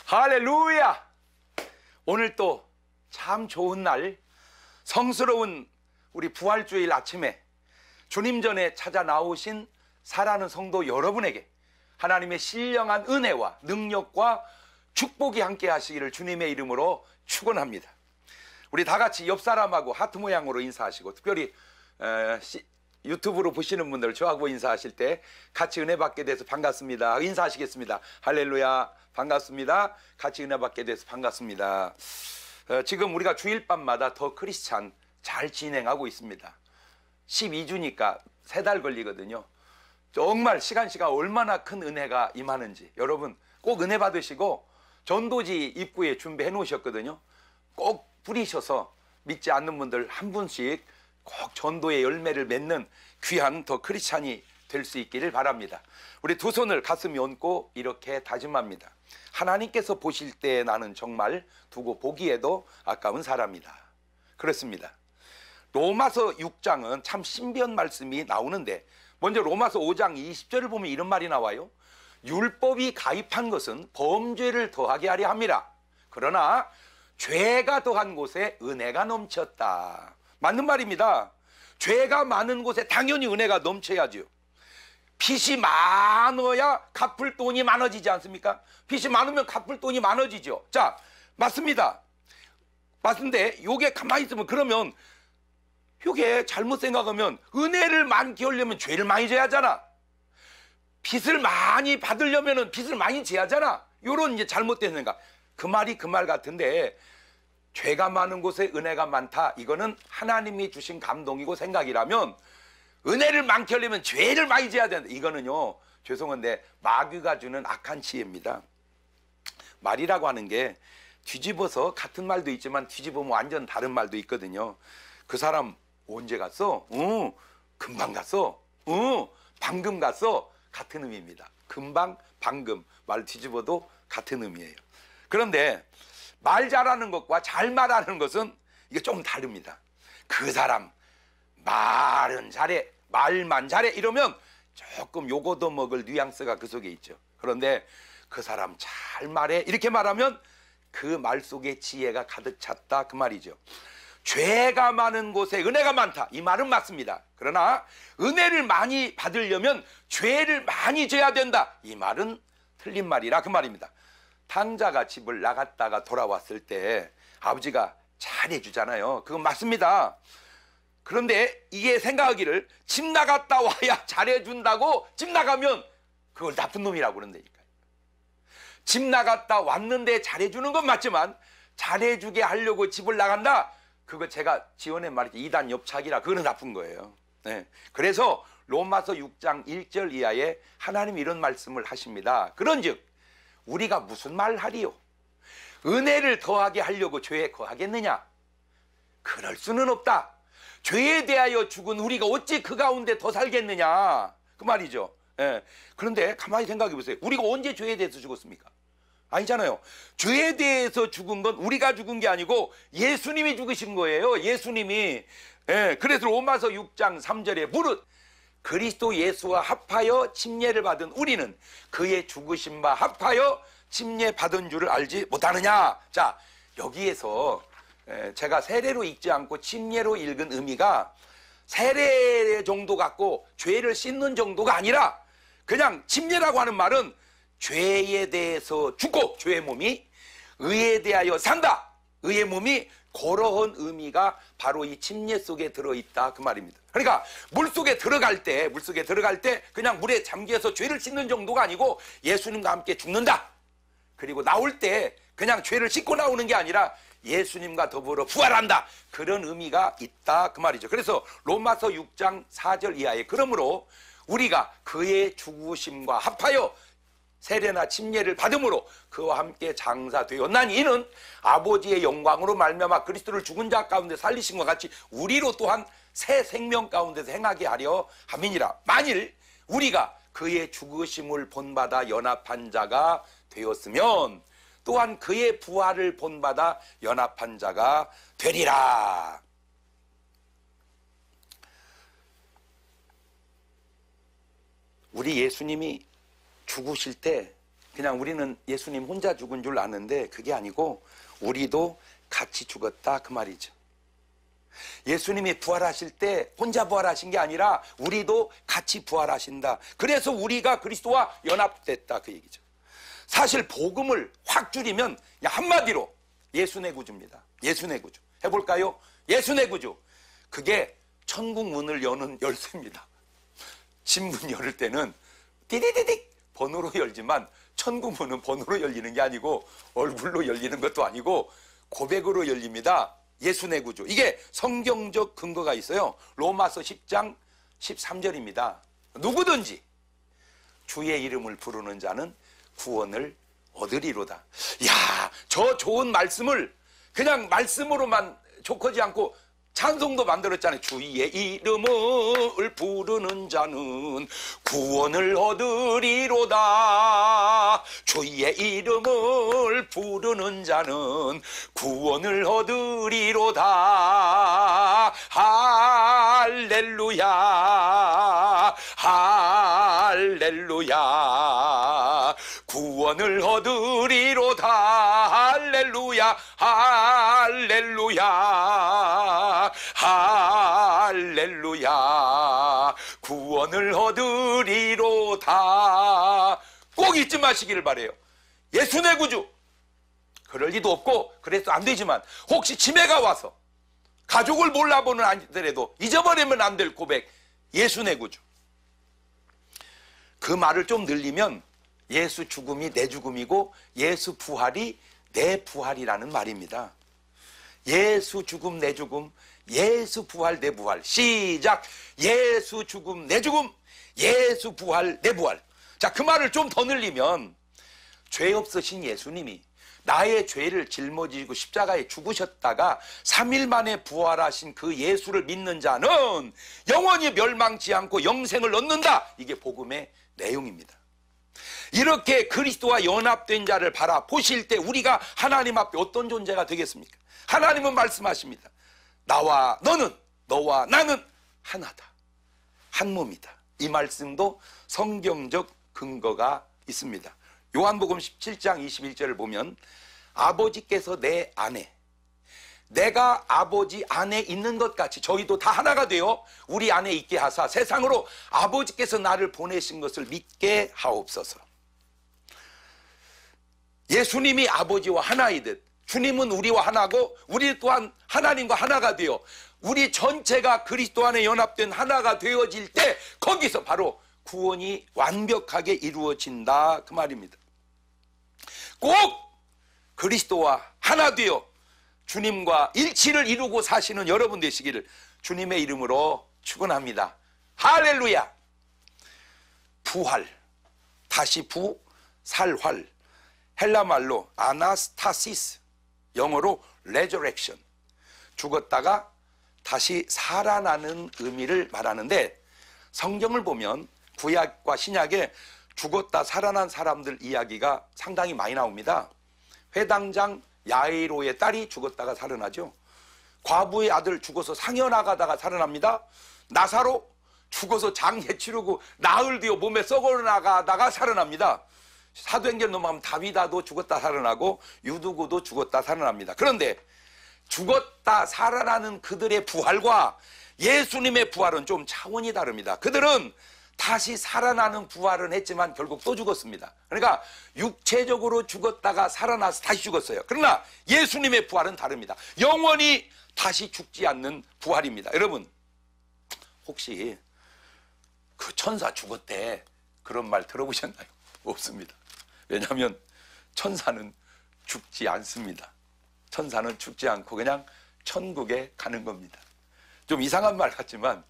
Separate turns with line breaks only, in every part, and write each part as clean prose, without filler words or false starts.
할렐루야! 오늘 또 참 좋은 날, 성스러운 우리 부활주일 아침에 주님 전에 찾아 나오신 사랑하는 성도 여러분에게 하나님의 신령한 은혜와 능력과 축복이 함께 하시기를 주님의 이름으로 축원합니다. 우리 다 같이 옆 사람하고 하트 모양으로 인사하시고, 특별히 유튜브로 보시는 분들 저하고 인사하실 때 같이 은혜 받게 돼서 반갑습니다 인사하시겠습니다. 할렐루야, 반갑습니다. 같이 은혜 받게 돼서 반갑습니다. 지금 우리가 주일밤마다 더 크리스찬 잘 진행하고 있습니다. 12주니까 3달 걸리거든요. 정말 시간 얼마나 큰 은혜가 임하는지 여러분 꼭 은혜 받으시고, 전도지 입구에 준비해 놓으셨거든요. 꼭 부리셔서 믿지 않는 분들 한 분씩 꼭 전도의 열매를 맺는 귀한 더 크리스찬이 될 수 있기를 바랍니다. 우리 두 손을 가슴에 얹고 이렇게 다짐합니다. 하나님께서 보실 때 나는 정말 두고 보기에도 아까운 사람이다. 그렇습니다. 로마서 6장은 참 신비한 말씀이 나오는데, 먼저 로마서 5장 20절을 보면 이런 말이 나와요. 율법이 가입한 것은 범죄를 더하게 하려 함이라. 그러나 죄가 더한 곳에 은혜가 넘쳤다. 맞는 말입니다. 죄가 많은 곳에 당연히 은혜가 넘쳐야죠. 빚이 많아야 갚을 돈이 많아지지 않습니까? 빚이 많으면 갚을 돈이 많아지죠. 자, 맞습니다. 맞는데 요게 가만히 있으면, 그러면 요게 잘못 생각하면 은혜를 많게 하려면 죄를 많이 져야 하잖아. 빚을 많이 받으려면 빚을 많이 져야 하잖아. 요런 이제 잘못된 생각. 그 말이 그 말 같은데, 죄가 많은 곳에 은혜가 많다, 이거는 하나님이 주신 감동이고 생각이라면, 은혜를 많게 하려면 죄를 많이 져야 된다, 이거는요 죄송한데 마귀가 주는 악한 지혜입니다. 말이라고 하는 게 뒤집어서 같은 말도 있지만 뒤집으면 완전 다른 말도 있거든요. 그 사람 언제 갔어? 금방 갔어. 방금 갔어. 같은 의미입니다. 금방, 방금 말 뒤집어도 같은 의미예요. 그런데 말 잘하는 것과 잘 말하는 것은 이게 좀 다릅니다. 그 사람 말은 잘해, 말만 잘해, 이러면 조금 요거도 먹을 뉘앙스가 그 속에 있죠. 그런데 그 사람 잘 말해, 이렇게 말하면 그 말 속에 지혜가 가득 찼다, 그 말이죠. 죄가 많은 곳에 은혜가 많다, 이 말은 맞습니다. 그러나 은혜를 많이 받으려면 죄를 많이 져야 된다, 이 말은 틀린 말이라 그 말입니다. 탕자가 집을 나갔다가 돌아왔을 때 아버지가 잘해주잖아요. 그건 맞습니다. 그런데 이게 생각하기를 집 나갔다 와야 잘해준다고, 집 나가면 그걸 나쁜 놈이라고 그런다니까요. 집 나갔다 왔는데 잘해주는 건 맞지만 잘해주게 하려고 집을 나간다, 그거 제가 지원의 말이죠, 이단 옆차기라, 그거는 나쁜 거예요. 네. 그래서 로마서 6장 1절 이하에 하나님이 이런 말씀을 하십니다. 그런즉 우리가 무슨 말 하리요? 은혜를 더하게 하려고 죄에 거하겠느냐? 그럴 수는 없다. 죄에 대하여 죽은 우리가 어찌 그 가운데 더 살겠느냐, 그 말이죠. 예. 그런데 가만히 생각해 보세요. 우리가 언제 죄에 대해서 죽었습니까? 아니잖아요. 죄에 대해서 죽은 건 우리가 죽은 게 아니고 예수님이 죽으신 거예요. 예수님이. 예. 그래서 로마서 6장 3절에 무릇 그리스도 예수와 합하여 침례를 받은 우리는 그의 죽으신 바 합하여 침례 받은 줄을 알지 못하느냐. 자, 여기에서 제가 세례로 읽지 않고 침례로 읽은 의미가 세례 정도 같고 죄를 씻는 정도가 아니라, 그냥 침례라고 하는 말은 죄에 대해서 죽고 죄의 몸이 의에 대하여 산다, 의의 몸이, 그러한 의미가 바로 이 침례 속에 들어있다, 그 말입니다. 그러니까 물속에 들어갈 때 그냥 물에 잠겨서 죄를 씻는 정도가 아니고 예수님과 함께 죽는다, 그리고 나올 때 그냥 죄를 씻고 나오는 게 아니라 예수님과 더불어 부활한다, 그런 의미가 있다, 그 말이죠. 그래서 로마서 6장 4절 이하에 그러므로 우리가 그의 죽으심과 합하여 세례나 침례를 받음으로 그와 함께 장사되었나니 이는 아버지의 영광으로 말미암아 그리스도를 죽은 자 가운데 살리신 것 같이 우리로 또한 새 생명 가운데서 행하게 하려 함이니라. 만일 우리가 그의 죽으심을 본받아 연합한 자가 되었으면 또한 그의 부활을 본받아 연합한 자가 되리라. 우리 예수님이 죽으실 때 그냥 우리는 예수님 혼자 죽은 줄 아는데 그게 아니고 우리도 같이 죽었다 그 말이죠. 예수님이 부활하실 때 혼자 부활하신 게 아니라 우리도 같이 부활하신다. 그래서 우리가 그리스도와 연합됐다 그 얘기죠. 사실 복음을 확 줄이면 한마디로 예수 내 구주입니다. 예수 내 구주. 해볼까요? 예수 내 구주. 그게 천국 문을 여는 열쇠입니다. 집문 열을 때는 띠디디딕 번호로 열지만 천국 문은 번호로 열리는 게 아니고 얼굴로 열리는 것도 아니고 고백으로 열립니다. 예수 내 구주. 이게 성경적 근거가 있어요. 로마서 10장 13절입니다. 누구든지 주의 이름을 부르는 자는 구원을 얻으리로다. 야, 저 좋은 말씀을 그냥 말씀으로만 족하지 않고 찬송도 만들었잖아요. 주의 이름을 부르는 자는 구원을 얻으리로다. 주의 이름을 부르는 자는 구원을 얻으리로다. 할렐루야, 할렐루야. 구원을 얻으리로다. 할렐루야, 할렐루야, 할렐루야. 구원을 얻으리로다. 꼭 잊지 마시기를 바래요. 예수 내 구주. 그럴 리도 없고 그래서 안 되지만 혹시 치매가 와서 가족을 몰라보는 아이들에도 잊어버리면 안 될 고백. 예수 내 구주. 그 말을 좀 늘리면 예수 죽음이 내 죽음이고 예수 부활이 내 부활이라는 말입니다. 예수 죽음 내 죽음, 예수 부활 내 부활. 시작. 예수 죽음 내 죽음, 예수 부활 내 부활. 자, 그 말을 좀 더 늘리면 죄 없으신 예수님이 나의 죄를 짊어지고 십자가에 죽으셨다가 3일 만에 부활하신 그 예수를 믿는 자는 영원히 멸망치 않고 영생을 얻는다. 이게 복음의 내용입니다. 이렇게 그리스도와 연합된 자를 바라보실 때 우리가 하나님 앞에 어떤 존재가 되겠습니까? 하나님은 말씀하십니다. 나와 너는, 너와 나는 하나다. 한 몸이다. 이 말씀도 성경적 근거가 있습니다. 요한복음 17장 21절을 보면 아버지께서 내 안에, 내가 아버지 안에 있는 것 같이 저희도 다 하나가 되어 우리 안에 있게 하사 세상으로 아버지께서 나를 보내신 것을 믿게 하옵소서. 예수님이 아버지와 하나이듯 주님은 우리와 하나고 우리 또한 하나님과 하나가 되어 우리 전체가 그리스도 안에 연합된 하나가 되어질 때 거기서 바로 구원이 완벽하게 이루어진다 그 말입니다. 꼭 그리스도와 하나 되어 주님과 일치를 이루고 사시는 여러분 되시기를 주님의 이름으로 축원합니다. 할렐루야. 부활, 다시 부, 살활. 헬라말로 아나스타시스, 영어로 resurrection. 죽었다가 다시 살아나는 의미를 말하는데 성경을 보면 구약과 신약에 죽었다 살아난 사람들 이야기가 상당히 많이 나옵니다. 회당장 야이로의 딸이 죽었다가 살아나죠. 과부의 아들 죽어서 상여 나가다가 살아납니다. 나사로 죽어서 장례 치르고 나흘 뒤에 몸에 썩어 나가다가 살아납니다. 사도행전 넘어가면 다윗아도 죽었다 살아나고 유두고도 죽었다 살아납니다. 그런데 죽었다 살아나는 그들의 부활과 예수님의 부활은 좀 차원이 다릅니다. 그들은 다시 살아나는 부활은 했지만 결국 또 죽었습니다. 그러니까 육체적으로 죽었다가 살아나서 다시 죽었어요. 그러나 예수님의 부활은 다릅니다. 영원히 다시 죽지 않는 부활입니다. 여러분 혹시 그 천사 죽었대 그런 말 들어보셨나요? 없습니다. 왜냐하면 천사는 죽지 않습니다. 천사는 죽지 않고 그냥 천국에 가는 겁니다. 좀 이상한 말 같지만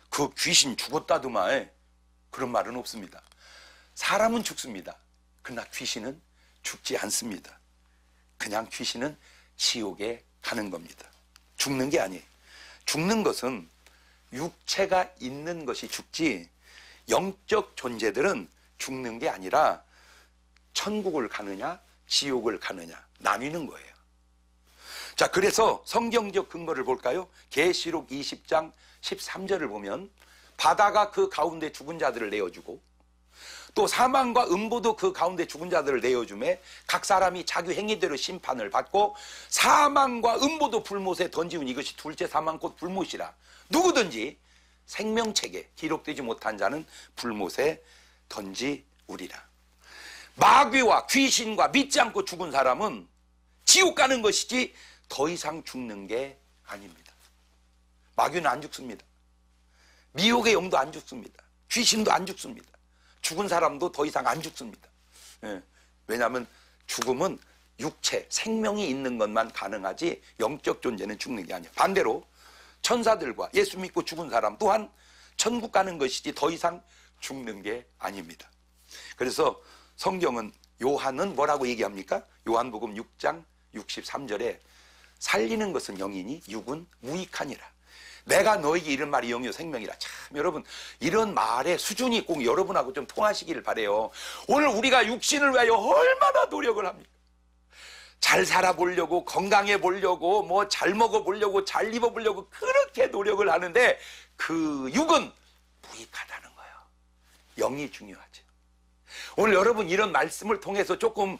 그 귀신 죽었다더만 그런 말은 없습니다. 사람은 죽습니다. 그러나 귀신은 죽지 않습니다. 그냥 귀신은 지옥에 가는 겁니다. 죽는 게 아니에요. 죽는 것은 육체가 있는 것이 죽지 영적 존재들은 죽는 게 아니라 천국을 가느냐 지옥을 가느냐 나뉘는 거예요. 자, 그래서 성경적 근거를 볼까요? 계시록 20장 13절을 보면 바다가 그 가운데 죽은 자들을 내어주고 또 사망과 음부도 그 가운데 죽은 자들을 내어주매 각 사람이 자기 행위대로 심판을 받고 사망과 음부도 불못에 던지운 이것이 둘째 사망 곧 불못이라. 누구든지 생명책에 기록되지 못한 자는 불못에 던지우리라. 마귀와 귀신과 믿지 않고 죽은 사람은 지옥 가는 것이지 더 이상 죽는 게 아닙니다. 마귀는 안 죽습니다. 미혹의 영도 안 죽습니다. 귀신도 안 죽습니다. 죽은 사람도 더 이상 안 죽습니다. 왜냐하면 죽음은 육체, 생명이 있는 것만 가능하지 영적 존재는 죽는 게 아니에요. 반대로 천사들과 예수 믿고 죽은 사람 또한 천국 가는 것이지 더 이상 죽는 게 아닙니다. 그래서 성경은 요한은 뭐라고 얘기합니까? 요한복음 6장 63절에 살리는 것은 영이니 육은 무익하니라. 내가 너에게 이런 말이 영이요 생명이라. 참 여러분 이런 말의 수준이 꼭 여러분하고 좀 통하시기를 바라요. 오늘 우리가 육신을 위하여 얼마나 노력을 합니까? 잘 살아보려고, 건강해 보려고, 뭐 잘 먹어보려고, 잘 입어보려고 그렇게 노력을 하는데 그 육은 무익하다는 거예요. 영이 중요하죠. 오늘 여러분 이런 말씀을 통해서 조금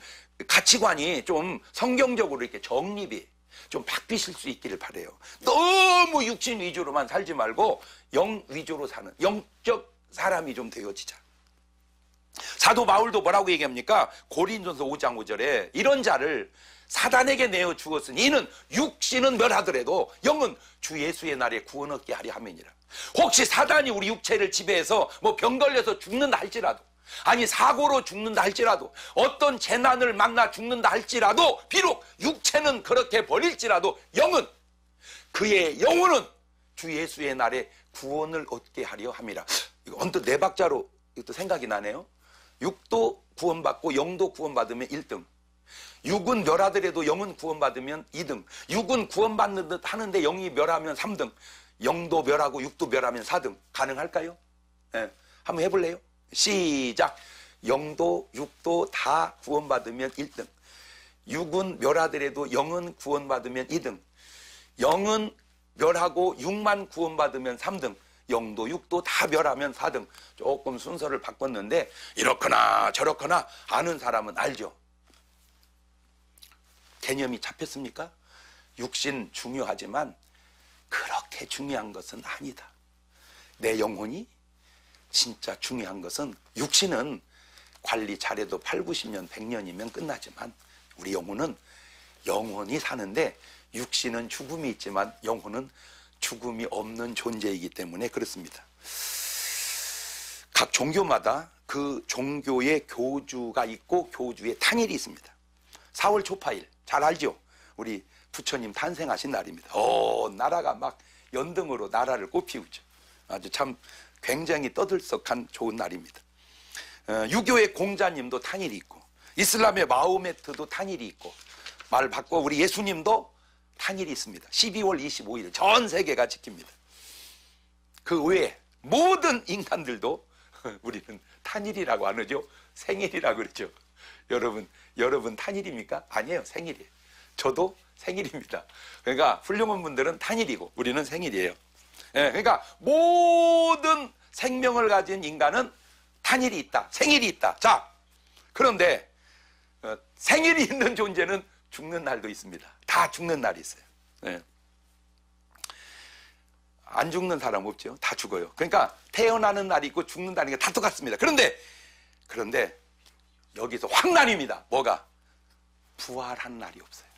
가치관이 좀 성경적으로 이렇게 정립이 좀 바뀌실 수 있기를 바라요. 너무 육신 위주로만 살지 말고 영 위주로 사는 영적 사람이 좀 되어지자. 사도 바울도 뭐라고 얘기합니까? 고린도전서 5장 5절에 이런 자를 사단에게 내어 주었으니 이는 육신은 멸하더라도 영은 주 예수의 날에 구원 얻게 하려 함이니라. 혹시 사단이 우리 육체를 지배해서 뭐 병 걸려서 죽는다 할지라도, 아니 사고로 죽는다 할지라도, 어떤 재난을 만나 죽는다 할지라도, 비록 육체는 그렇게 버릴지라도 영은, 그의 영혼은 주 예수의 날에 구원을 얻게 하려 함이라. 이거 언뜻 네 박자로 이것도 생각이 나네요. 육도 구원받고 영도 구원받으면 1등, 육은 멸하더라도 영은 구원받으면 2등, 육은 구원받는 듯 하는데 영이 멸하면 3등, 영도 멸하고 육도 멸하면 4등. 가능할까요? 네. 한번 해볼래요? 시작. 영도 육도 다 구원받으면 1등, 육은 멸하더라도 영은 구원받으면 2등, 영은 멸하고 육만 구원받으면 3등, 영도 육도 다 멸하면 4등. 조금 순서를 바꿨는데 이렇거나 저렇거나 아는 사람은 알죠. 개념이 잡혔습니까? 육신 중요하지만 그렇게 중요한 것은 아니다. 내 영혼이 진짜 중요한 것은, 육신은 관리 잘해도 8, 90년, 100년이면 끝나지만 우리 영혼은 영원히 사는데, 육신은 죽음이 있지만 영혼은 죽음이 없는 존재이기 때문에 그렇습니다. 각 종교마다 그 종교의 교주가 있고 교주의 탄일이 있습니다. 4월 초파일 잘 알죠? 우리 부처님 탄생하신 날입니다. 나라가 막 연등으로 나라를 꽃피우죠. 아주 참 굉장히 떠들썩한 좋은 날입니다. 유교의 공자님도 탄일이 있고, 이슬람의 마호메트도 탄일이 있고, 말 바꿔 우리 예수님도 탄일이 있습니다. 12월 25일 전 세계가 지킵니다. 그 외에 모든 인간들도 우리는 탄일이라고 안 하죠. 생일이라고 그러죠. 여러분 탄일입니까? 아니에요. 생일이에요. 저도 생일입니다. 그러니까 훌륭한 분들은 탄일이고 우리는 생일이에요. 그러니까 모든 생명을 가진 인간은 탄일이 있다, 생일이 있다. 자, 그런데 생일이 있는 존재는 죽는 날도 있습니다. 다 죽는 날이 있어요. 안 죽는 사람 없죠. 다 죽어요. 그러니까 태어나는 날이 있고 죽는 날이 다 똑같습니다. 그런데 여기서 황난입니다. 뭐가? 부활한 날이 없어요.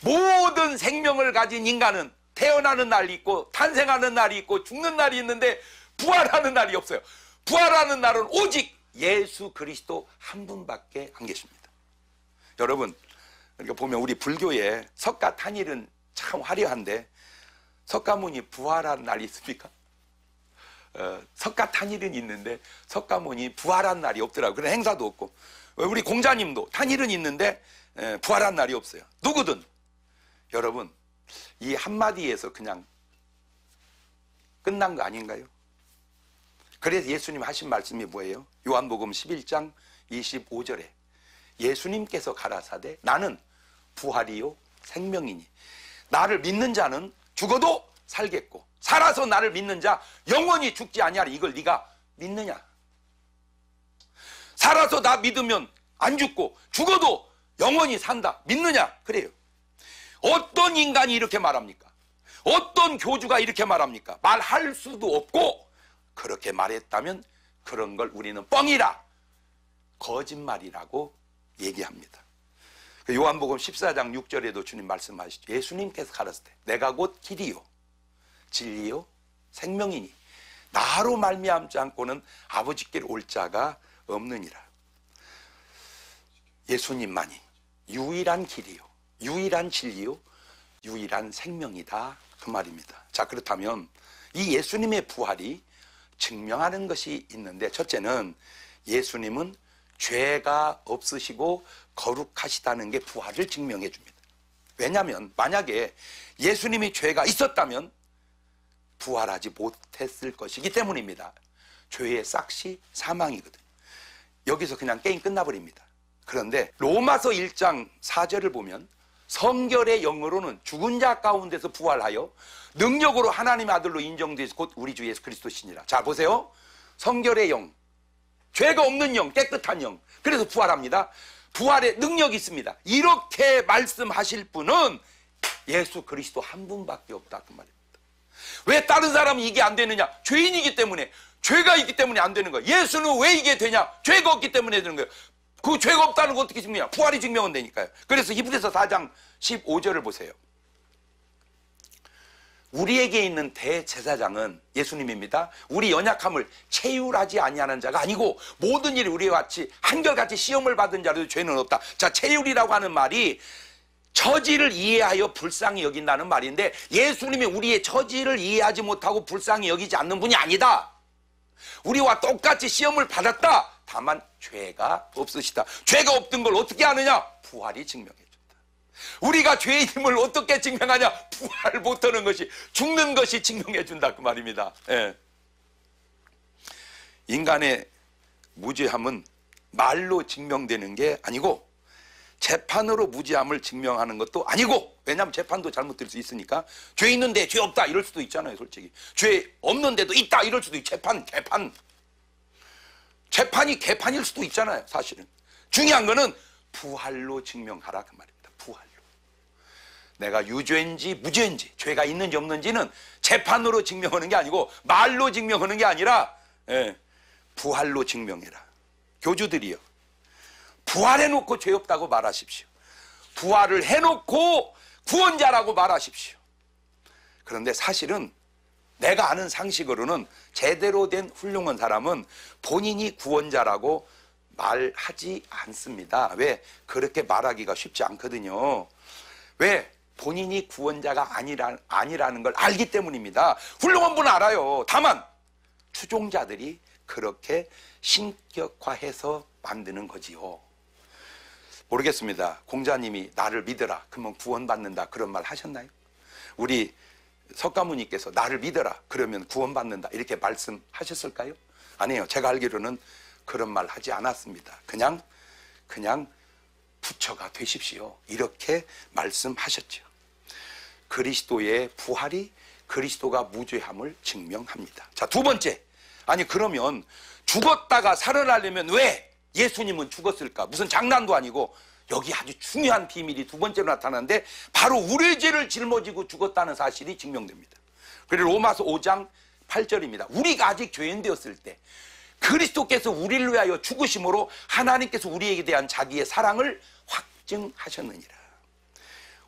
모든 생명을 가진 인간은 태어나는 날이 있고 탄생하는 날이 있고 죽는 날이 있는데 부활하는 날이 없어요. 부활하는 날은 오직 예수 그리스도 한 분밖에 안 계십니다. 여러분, 그러니까 보면 우리 불교의 석가탄일은 참 화려한데 석가모니 부활한 날이 있습니까? 석가탄일은 있는데 석가모니 부활한 날이 없더라고요. 그런 행사도 없고, 우리 공자님도 탄일은 있는데 부활한 날이 없어요. 누구든. 여러분, 이 한마디에서 그냥 끝난 거 아닌가요? 그래서 예수님 하신 말씀이 뭐예요? 요한복음 11장 25절에 예수님께서 가라사대 나는 부활이요 생명이니 나를 믿는 자는 죽어도 살겠고 살아서 나를 믿는 자 영원히 죽지 아니하리. 이걸 네가 믿느냐? 살아서 나 믿으면 안 죽고 죽어도 영원히 산다. 믿느냐? 그래요. 어떤 인간이 이렇게 말합니까? 어떤 교주가 이렇게 말합니까? 말할 수도 없고, 그렇게 말했다면 그런 걸 우리는 뻥이라, 거짓말이라고 얘기합니다. 요한복음 14장 6절에도 주님 말씀하시죠. 예수님께서 가라사대 내가 곧 길이요 진리요 생명이니 나로 말미암지 않고는 아버지께로 올 자가 없느니라. 예수님만이 유일한 길이요 유일한 진리요 유일한 생명이다, 그 말입니다. 자, 그렇다면 이 예수님의 부활이 증명하는 것이 있는데, 첫째는 예수님은 죄가 없으시고 거룩하시다는 게 부활을 증명해 줍니다. 왜냐하면 만약에 예수님이 죄가 있었다면 부활하지 못했을 것이기 때문입니다. 죄의 싹이 사망이거든요. 여기서 그냥 게임 끝나버립니다. 그런데 로마서 1장 4절을 보면 성결의 영으로는 죽은 자 가운데서 부활하여 능력으로 하나님의 아들로 인정되어서 곧 우리 주 예수 그리스도시니라. 자, 보세요. 성결의 영, 죄가 없는 영, 깨끗한 영, 그래서 부활합니다. 부활의 능력이 있습니다. 이렇게 말씀하실 분은 예수 그리스도 한 분밖에 없다, 그 말입니다. 왜 다른 사람은 이게 안 되느냐? 죄인이기 때문에, 죄가 있기 때문에 안 되는 거예요. 예수는 왜 이게 되냐? 죄가 없기 때문에 되는 거예요. 그 죄가 없다는 거 어떻게 증명해요? 부활이 증명은 되니까요. 그래서 히브리서 4장 15절을 보세요. 우리에게 있는 대제사장은 예수님입니다. 우리 연약함을 체휼하지 아니하는 자가 아니고 모든 일이 우리와 같이 한결같이 시험을 받은 자라도 죄는 없다. 자, 체휼이라고 하는 말이 처지를 이해하여 불쌍히 여긴다는 말인데, 예수님이 우리의 처지를 이해하지 못하고 불쌍히 여기지 않는 분이 아니다. 우리와 똑같이 시험을 받았다. 다만 죄가 없으시다. 죄가 없던 걸 어떻게 아느냐? 부활이 증명해 준다. 우리가 죄인임을 어떻게 증명하냐? 부활 못하는 것이, 죽는 것이 증명해 준다, 그 말입니다. 예. 인간의 무죄함은 말로 증명되는 게 아니고 재판으로 무죄함을 증명하는 것도 아니고, 왜냐하면 재판도 잘못될 수 있으니까. 죄 있는데 죄 없다 이럴 수도 있잖아요. 솔직히 죄 없는데도 있다 이럴 수도 있고, 재판이 개판일 수도 있잖아요. 사실은 중요한 거는 부활로 증명하라, 그 말입니다. 부활로. 내가 유죄인지 무죄인지, 죄가 있는지 없는지는 재판으로 증명하는 게 아니고 말로 증명하는 게 아니라 부활로 증명해라. 교주들이요, 부활해놓고 죄 없다고 말하십시오. 부활을 해놓고 구원자라고 말하십시오. 그런데 사실은 내가 아는 상식으로는 제대로 된 훌륭한 사람은 본인이 구원자라고 말하지 않습니다. 왜? 그렇게 말하기가 쉽지 않거든요. 왜? 본인이 구원자가 아니라는 걸 알기 때문입니다. 훌륭한 분은 알아요. 다만 추종자들이 그렇게 신격화해서 만드는 거지요. 모르겠습니다. 공자님이 나를 믿어라 그러면 구원받는다 그런 말 하셨나요? 우리 석가모니께서 나를 믿어라 그러면 구원받는다 이렇게 말씀하셨을까요? 아니에요. 제가 알기로는 그런 말 하지 않았습니다. 그냥 부처가 되십시오 이렇게 말씀하셨죠. 그리스도의 부활이 그리스도가 무죄함을 증명합니다. 자, 두 번째, 아니 그러면 죽었다가 살아나려면 왜 예수님은 죽었을까? 무슨 장난도 아니고 여기 아주 중요한 비밀이 두 번째로 나타나는데, 바로 우리의 죄를 짊어지고 죽었다는 사실이 증명됩니다. 그리고 로마서 5장 8절입니다. 우리가 아직 죄인 되었을 때 그리스도께서 우리를 위하여 죽으심으로 하나님께서 우리에게 대한 자기의 사랑을 확증하셨느니라.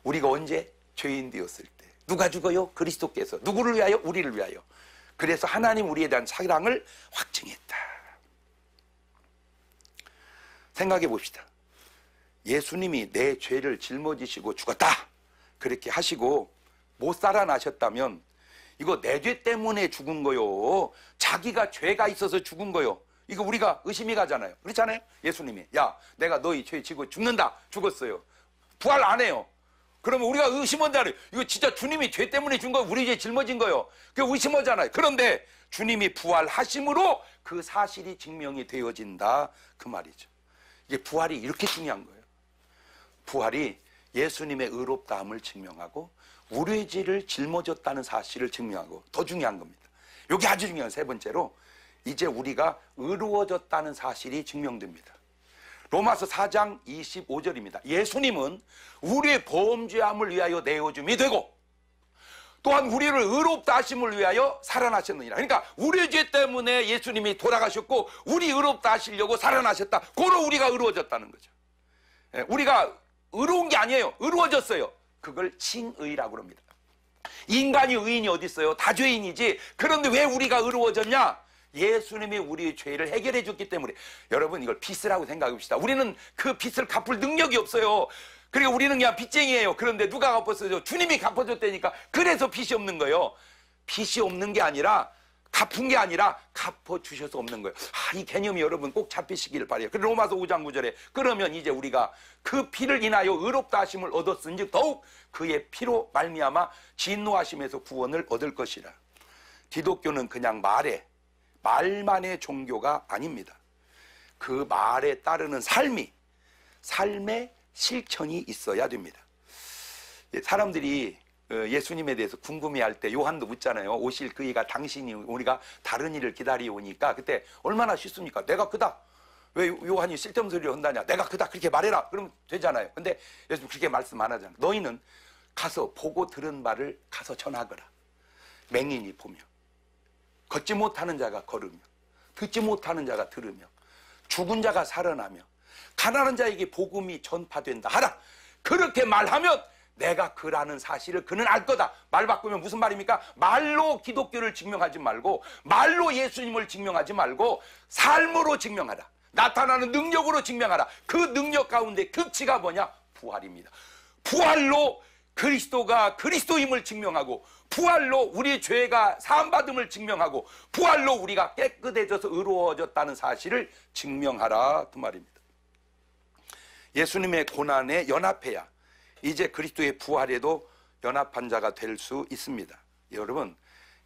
우리가 언제 죄인 되었을 때 누가 죽어요? 그리스도께서. 누구를 위하여? 우리를 위하여. 그래서 하나님 우리에 대한 사랑을 확증했다. 생각해 봅시다. 예수님이 내 죄를 짊어지시고 죽었다 그렇게 하시고 못 살아나셨다면 이거 내 죄 때문에 죽은 거요, 자기가 죄가 있어서 죽은 거요, 이거 우리가 의심이 가잖아요. 그렇잖아요. 예수님이 야 내가 너희 죄 지고 죽는다, 죽었어요, 부활 안 해요. 그러면 우리가 의심하잖아요. 이거 진짜 주님이 죄 때문에 죽은 거요, 우리 죄 짊어진 거요, 그 의심하잖아요. 그런데 주님이 부활하심으로 그 사실이 증명이 되어진다 그 말이죠. 이게 부활이 이렇게 중요한 거예요. 부활이 예수님의 의롭다함을 증명하고 우리의 죄를 짊어졌다는 사실을 증명하고, 더 중요한 겁니다. 이게 아주 중요한 세 번째로 이제 우리가 의로워졌다는 사실이 증명됩니다. 로마서 4장 25절입니다. 예수님은 우리의 범죄함을 위하여 내어줌이 되고 또한 우리를 의롭다 하심을 위하여 살아나셨느니라. 그러니까 우리 죄 때문에 예수님이 돌아가셨고 우리 의롭다 하시려고 살아나셨다. 고로 우리가 의로워졌다는 거죠. 우리가 의로운 게 아니에요. 의로워졌어요. 그걸 칭의라고 합니다. 인간이 의인이 어디 있어요? 다 죄인이지. 그런데 왜 우리가 의로워졌냐? 예수님이 우리의 죄를 해결해 줬기 때문에. 여러분, 이걸 빚이라고 생각해 봅시다. 우리는 그 빚을 갚을 능력이 없어요. 그리고 우리는 그냥 빚쟁이에요. 그런데 누가 갚았어요? 주님이 갚아줬다니까. 그래서 빚이 없는 거예요. 빚이 없는 게 아니라, 갚은 게 아니라 갚아주셔서 없는 거예요. 이 개념이 여러분 꼭 잡히시길 바라요. 그래서 로마서 5장 9절에 그러면 이제 우리가 그 피를 인하여 의롭다 하심을 얻었은즉 더욱 그의 피로 말미암아 진노하심에서 구원을 얻을 것이라. 기독교는 그냥 말만의 종교가 아닙니다. 그 말에 따르는 삶의 실천이 있어야 됩니다. 사람들이 예수님에 대해서 궁금해할 때 요한도 묻잖아요. 오실 그이가 당신이 우리가 다른 일을 기다리오니까. 그때 얼마나 쉽습니까? 내가 그다. 왜 요한이 쓸데없는 소리를 한다냐? 내가 그다 그렇게 말해라. 그러면 되잖아요. 근데 예수님 그렇게 말씀 안 하잖아요. 너희는 가서 보고 들은 바를 가서 전하거라. 맹인이 보며, 걷지 못하는 자가 걸으며, 듣지 못하는 자가 들으며, 죽은 자가 살아나며, 가난한 자에게 복음이 전파된다 하라. 그렇게 말하면 내가 그라는 사실을 그는 알 거다. 말 바꾸면 무슨 말입니까? 말로 기독교를 증명하지 말고, 말로 예수님을 증명하지 말고 삶으로 증명하라. 나타나는 능력으로 증명하라. 그 능력 가운데 극치가 뭐냐? 부활입니다. 부활로 그리스도가 그리스도임을 증명하고, 부활로 우리의 죄가 사함받음을 증명하고, 부활로 우리가 깨끗해져서 의로워졌다는 사실을 증명하라, 그 말입니다. 예수님의 고난에 연합해야 이제 그리스도의 부활에도 연합한 자가 될 수 있습니다. 여러분,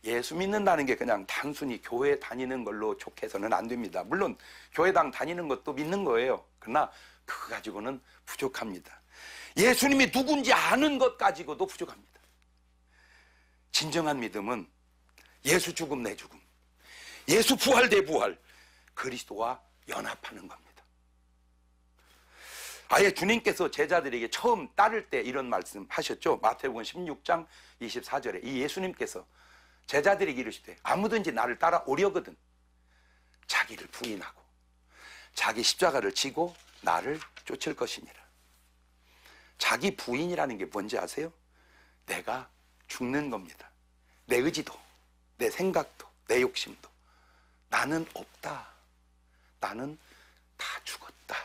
예수 믿는다는 게 그냥 단순히 교회 다니는 걸로 족해서는 안 됩니다. 물론 교회당 다니는 것도 믿는 거예요. 그러나 그거 가지고는 부족합니다. 예수님이 누군지 아는 것 가지고도 부족합니다. 진정한 믿음은 예수 죽음 내 죽음, 예수 부활 대 부활, 그리스도와 연합하는 겁니다. 아예 주님께서 제자들에게 처음 따를 때 이런 말씀 하셨죠. 마태복음 16장 24절에 이 예수님께서 제자들에게 이르시되 아무든지 나를 따라 오려거든 자기를 부인하고 자기 십자가를 지고 나를 쫓을 것이니라. 자기 부인이라는 게 뭔지 아세요? 내가 죽는 겁니다. 내 의지도, 내 생각도, 내 욕심도. 나는 없다. 나는 다 죽었다.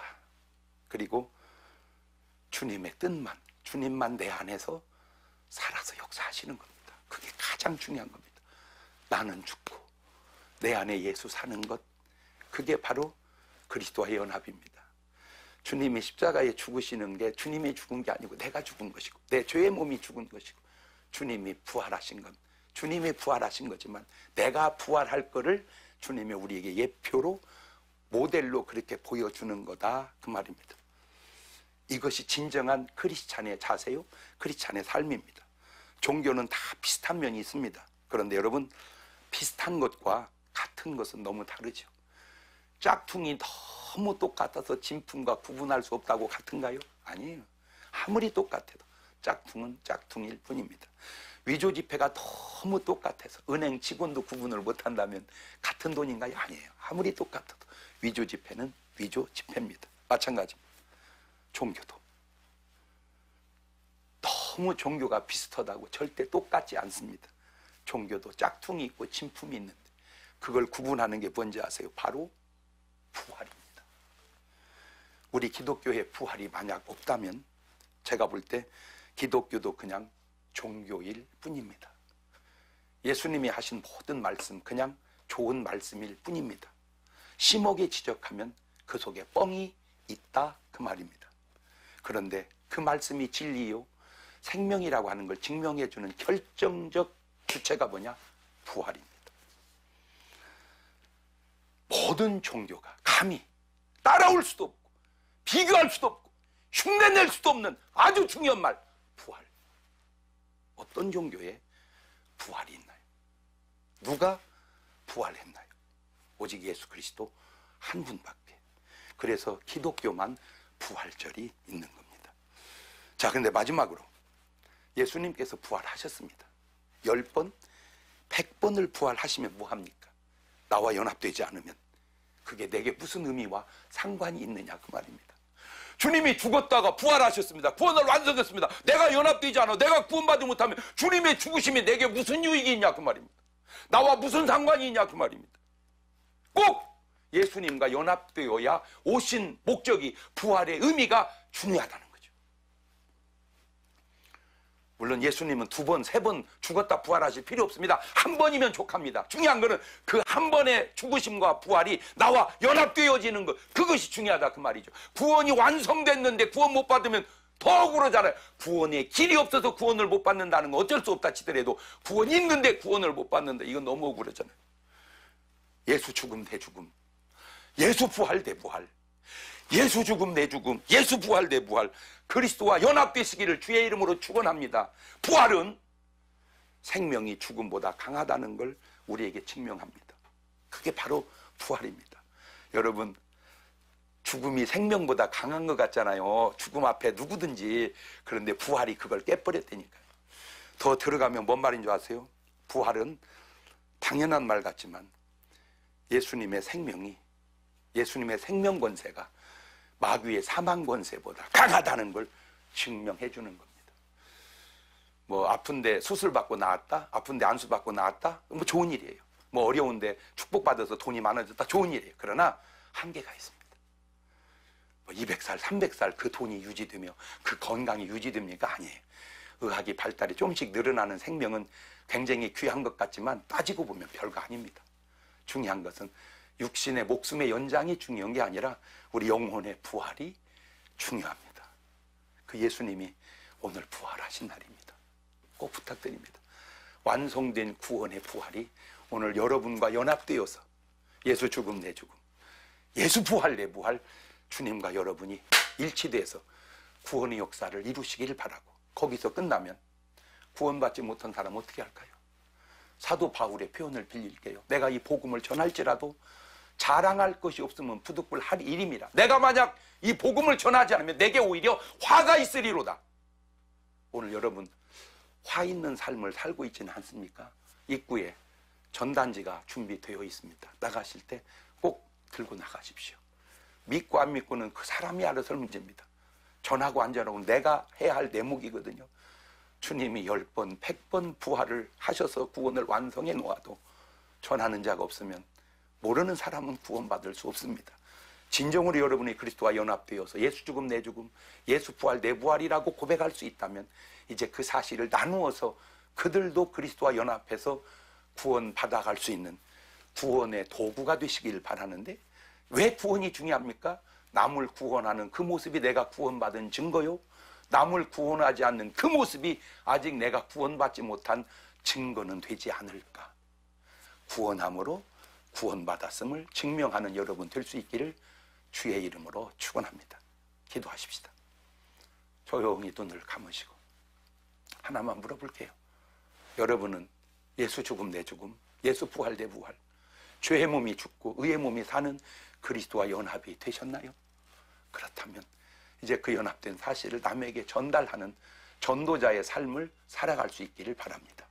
그리고 주님의 뜻만, 주님만 내 안에서 살아서 역사하시는 겁니다. 그게 가장 중요한 겁니다. 나는 죽고 내 안에 예수 사는 것, 그게 바로 그리스도와의 연합입니다. 주님이 십자가에 죽으시는 게 주님이 죽은 게 아니고 내가 죽은 것이고, 내 죄의 몸이 죽은 것이고, 주님이 부활하신 건 주님이 부활하신 거지만 내가 부활할 거를 주님이 우리에게 예표로, 모델로 그렇게 보여주는 거다, 그 말입니다. 이것이 진정한 크리스찬의 자세요, 크리스찬의 삶입니다. 종교는 다 비슷한 면이 있습니다. 그런데 여러분, 비슷한 것과 같은 것은 너무 다르죠. 짝퉁이 너무 똑같아서 진품과 구분할 수 없다고 같은가요? 아니에요. 아무리 똑같아도 짝퉁은 짝퉁일 뿐입니다. 위조 지폐가 너무 똑같아서 은행 직원도 구분을 못한다면 같은 돈인가요? 아니에요. 아무리 똑같아도 위조 지폐는 위조 지폐입니다. 마찬가지입니다. 종교도 너무 종교가 비슷하다고 절대 똑같지 않습니다. 종교도 짝퉁이 있고 진품이 있는데 그걸 구분하는 게 뭔지 아세요? 바로 부활입니다. 우리 기독교에 부활이 만약 없다면 제가 볼 때 기독교도 그냥 종교일 뿐입니다. 예수님이 하신 모든 말씀 그냥 좋은 말씀일 뿐입니다. 심오게 지적하면 그 속에 뻥이 있다, 그 말입니다. 그런데 그 말씀이 진리요, 생명이라고 하는 걸 증명해주는 결정적 주체가 뭐냐? 부활입니다. 모든 종교가 감히 따라올 수도 없고 비교할 수도 없고 흉내낼 수도 없는 아주 중요한 말, 부활. 어떤 종교에 부활이 있나요? 누가 부활했나요? 오직 예수 그리스도 한 분밖에. 그래서 기독교만 부활절이 있는 겁니다. 자, 근데 마지막으로 예수님께서 부활하셨습니다. 10번, 100번을 부활하시면 뭐합니까? 나와 연합되지 않으면 그게 내게 무슨 의미와 상관이 있느냐 그 말입니다. 주님이 죽었다가 부활하셨습니다. 구원을 완성했습니다. 내가 연합되지 않아, 내가 구원받지 못하면 주님의 죽으심이 내게 무슨 유익이 있냐 그 말입니다. 나와 무슨 상관이 있냐 그 말입니다. 꼭 예수님과 연합되어야 오신 목적이, 부활의 의미가 중요하다는 거죠. 물론 예수님은 2번, 3번 죽었다 부활하실 필요 없습니다. 한 번이면 족합니다. 중요한 것은 그 한 번의 죽으심과 부활이 나와 연합되어지는 것, 그것이 중요하다 그 말이죠. 구원이 완성됐는데 구원 못 받으면 더 그러잖아요. 구원의 길이 없어서 구원을 못 받는다는 건 어쩔 수 없다 치더라도 구원이 있는데 구원을 못 받는다, 이건 너무 억울하잖아요. 예수 죽음 내 죽음, 예수 부활 내 부활, 예수 죽음 내 죽음, 예수 부활 내 부활, 그리스도와 연합되시기를 주의 이름으로 축원합니다. 부활은 생명이 죽음보다 강하다는 걸 우리에게 증명합니다. 그게 바로 부활입니다. 여러분, 죽음이 생명보다 강한 것 같잖아요. 죽음 앞에 누구든지. 그런데 부활이 그걸 깨버렸다니까요. 더 들어가면 뭔 말인 줄 아세요? 부활은 당연한 말 같지만 예수님의 생명이, 예수님의 생명 권세가 마귀의 사망 권세보다 강하다는 걸 증명해 주는 겁니다. 뭐 아픈데 수술 받고 나았다, 아픈데 안수 받고 나았다, 뭐 좋은 일이에요. 뭐 어려운데 축복받아서 돈이 많아졌다, 좋은 일이에요. 그러나 한계가 있습니다. 뭐 200살, 300살 그 돈이 유지되며 그 건강이 유지됩니까? 아니에요. 의학이 발달이 조금씩 늘어나는 생명은 굉장히 귀한 것 같지만 따지고 보면 별거 아닙니다. 중요한 것은 육신의 목숨의 연장이 중요한 게 아니라 우리 영혼의 부활이 중요합니다. 그 예수님이 오늘 부활하신 날입니다. 꼭 부탁드립니다. 완성된 구원의 부활이 오늘 여러분과 연합되어서 예수 죽음 내 죽음, 예수 부활 내 부활, 주님과 여러분이 일치돼서 구원의 역사를 이루시기를 바라고, 거기서 끝나면 구원받지 못한 사람 어떻게 할까요? 사도 바울의 표현을 빌릴게요. 내가 이 복음을 전할지라도 자랑할 것이 없으면 부득불 할 일임이라. 내가 만약 이 복음을 전하지 않으면 내게 오히려 화가 있으리로다. 오늘 여러분 화 있는 삶을 살고 있지는 않습니까? 입구에 전단지가 준비되어 있습니다. 나가실 때 꼭 들고 나가십시오. 믿고 안 믿고는 그 사람이 알아서 문제입니다. 전하고 안 전하고 내가 해야 할 내목이거든요. 주님이 10번, 100번 부활을 하셔서 구원을 완성해 놓아도 전하는 자가 없으면 모르는 사람은 구원받을 수 없습니다. 진정으로 여러분이 그리스도와 연합되어서 예수 죽음 내 죽음, 예수 부활 내 부활이라고 고백할 수 있다면 이제 그 사실을 나누어서 그들도 그리스도와 연합해서 구원받아갈 수 있는 구원의 도구가 되시길 바라는데, 왜 구원이 중요합니까? 남을 구원하는 그 모습이 내가 구원받은 증거요, 남을 구원하지 않는 그 모습이 아직 내가 구원받지 못한 증거는 되지 않을까? 구원함으로 구원받았음을 증명하는 여러분 될 수 있기를 주의 이름으로 축원합니다. 기도하십시다. 조용히 눈을 감으시고 하나만 물어볼게요. 여러분은 예수 죽음 내 죽음, 예수 부활 내 부활, 죄의 몸이 죽고 의의 몸이 사는 그리스도와 연합이 되셨나요? 그렇다면 이제 그 연합된 사실을 남에게 전달하는 전도자의 삶을 살아갈 수 있기를 바랍니다.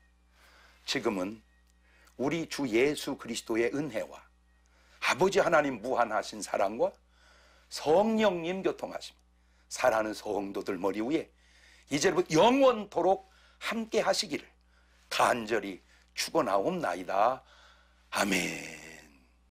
지금은 우리 주 예수 그리스도의 은혜와 아버지 하나님 무한하신 사랑과 성령님 교통하심, 사랑하는 성도들 머리 위에 이제부터 영원토록 함께 하시기를 간절히 축원하옵나이다. 아멘.